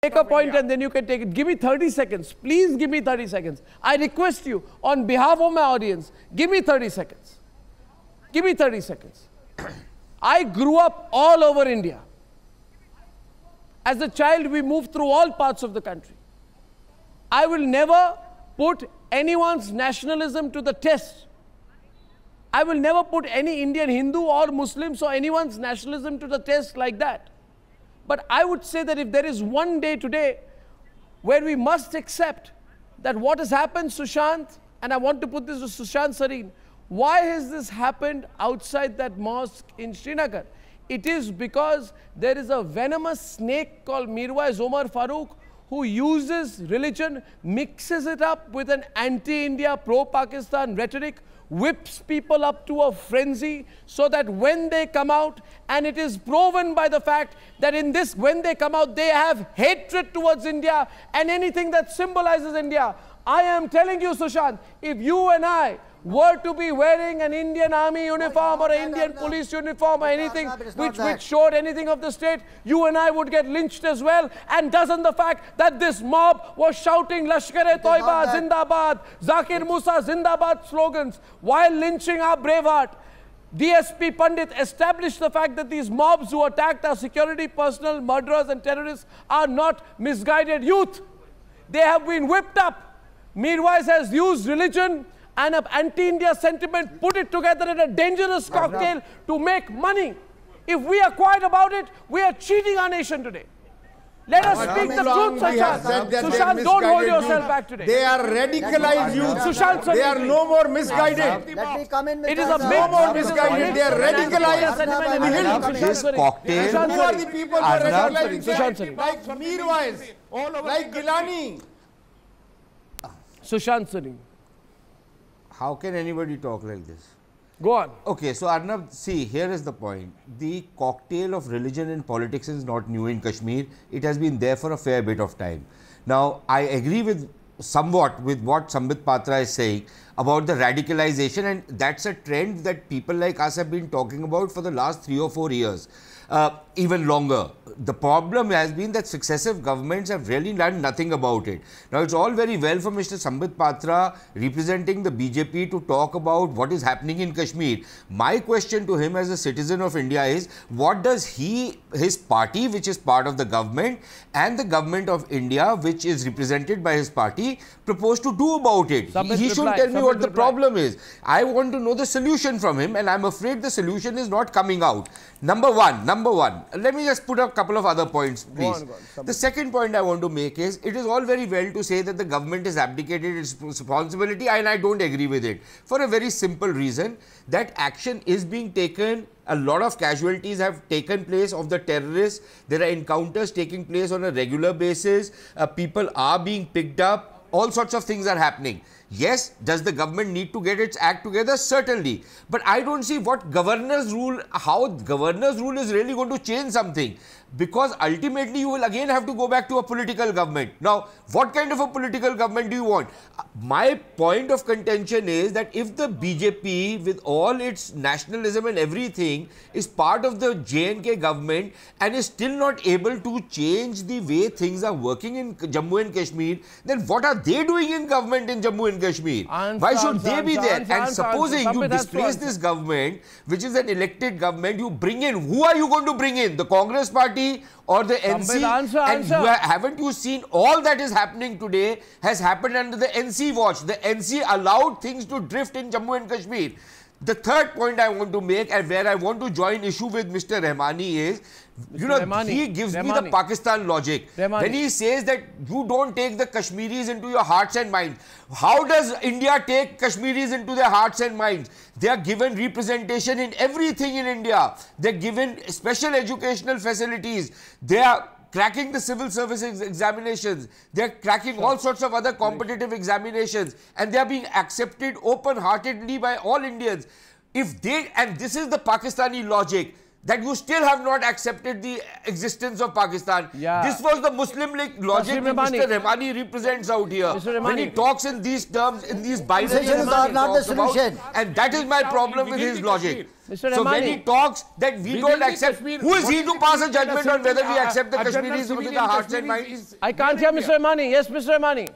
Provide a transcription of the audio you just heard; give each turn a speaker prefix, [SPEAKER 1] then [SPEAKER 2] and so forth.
[SPEAKER 1] Make a point and then you can take it. Give me 30 seconds. Please give me 30 seconds. I request you on behalf of my audience, give me 30 seconds. Give me 30 seconds. I grew up all over India. As a child, we moved through all parts of the country. I will never put anyone's nationalism to the test. I will never put any Indian Hindu or Muslims or anyone's nationalism to the test like that. But I would say that if there is one day today where we must accept that what has happened, Sushant, and I want to put this to Sushant Sareen, why has this happened outside that mosque in Srinagar? It is because there is a venomous snake called Mirwais Omar Farooq who uses religion, mixes it up with an anti-India, pro-Pakistan rhetoric, whips people up to a frenzy so that when they come out, and it is proven by the fact that in this, when they come out, they have hatred towards India and anything that symbolizes India. I am telling you, Sushant, if you and I were to be wearing an Indian army uniform or an Indian police uniform or anything which showed anything of the state, you and I would get lynched as well. And doesn't the fact that this mob was shouting Lashkar-e-Toiba, Zindabad, Zakir Musa, Zindabad slogans while lynching our Braveheart, DSP Pandit established the fact that these mobs who attacked our security personnel, murderers and terrorists are not misguided youth. They have been whipped up. Mirwais has used religion and an anti-India sentiment, put it together in a dangerous cocktail to make money. If we are quiet about it, we are cheating our nation today. Let us speak the truth, Sushant. Sushant, don't hold yourself back today.
[SPEAKER 2] They are radicalized youth.
[SPEAKER 1] Sushant,
[SPEAKER 2] they are no more misguided.
[SPEAKER 3] Let me come in with
[SPEAKER 1] it is a
[SPEAKER 2] no more misguided. They are radicalized.
[SPEAKER 4] This cocktail.
[SPEAKER 2] Who are the people who are radicalized? Like Mirwais, like Gilani.
[SPEAKER 1] Sushant Sareen.
[SPEAKER 4] How can anybody talk like this?
[SPEAKER 1] Go on.
[SPEAKER 4] Okay, so Arnab, see, here is the point. The cocktail of religion and politics is not new in Kashmir. It has been there for a fair bit of time. Now, I agree with somewhat with what Sambit Patra is saying about the radicalization, and that's a trend that people like us have been talking about for the last 3 or 4 years. Even longer. The problem has been that successive governments have really done nothing about it. Now, it's all very well for Mr. Sambit Patra representing the BJP to talk about what is happening in Kashmir. My question to him as a citizen of India is, what does his party, which is part of the government, and the government of India, which is represented by his party, propose to do about it? He should tell me what the problem is. I want to know the solution from him, and I'm afraid the solution is not coming out. Number one. Let me just put a couple of other points, please.
[SPEAKER 1] Go on.
[SPEAKER 4] The second point I want to make is, it is all very well to say that the government has abdicated its responsibility, and I don't agree with it. For a very simple reason, that action is being taken. A lot of casualties have taken place of the terrorists. There are encounters taking place on a regular basis. People are being picked up. All sorts of things are happening. Yes, does the government need to get its act together? Certainly. But I don't see what governor's rule, how governor's rule is really going to change something. Because ultimately you will again have to go back to a political government. Now, what kind of a political government do you want? My point of contention is that if the BJP, with all its nationalism and everything, is part of the J&K government and is still not able to change the way things are working in Jammu and Kashmir, then what are they doing in government in Jammu and Kashmir? Why should they be there? And supposing you displace this government, which is an elected government, you bring in, who are you going to bring in? The Congress party or the NC? Haven't you seen all that is happening today has happened under the NC watch? The NC allowed things to drift in Jammu and Kashmir. The third point I want to make, and where I want to join issue with Mr. Rahmani is, he gives me the Pakistan logic. When he says that you don't take the Kashmiris into your hearts and minds. How does India take Kashmiris into their hearts and minds? They are given representation in everything in India. They are given special educational facilities. They are cracking the civil service examinations. They are cracking all sorts of other competitive examinations, and they are being accepted open-heartedly by all Indians. If they, and this is the Pakistani logic, that you still have not accepted the existence of Pakistan.
[SPEAKER 1] Yeah.
[SPEAKER 4] This was the Muslim League logic that Mr. Rahmani represents out here. When he talks in these terms, in these binary terms,
[SPEAKER 3] are not the solution.
[SPEAKER 4] and that is my problem with his logic.
[SPEAKER 1] Mr.
[SPEAKER 4] So when
[SPEAKER 1] Rahmani,
[SPEAKER 4] he talks that we don't accept, who is he to pass a judgment on whether we accept the Kashmiris with our hearts and minds?
[SPEAKER 1] I can't hear Mr. Rahmani. Yes, Mr. Rahmani.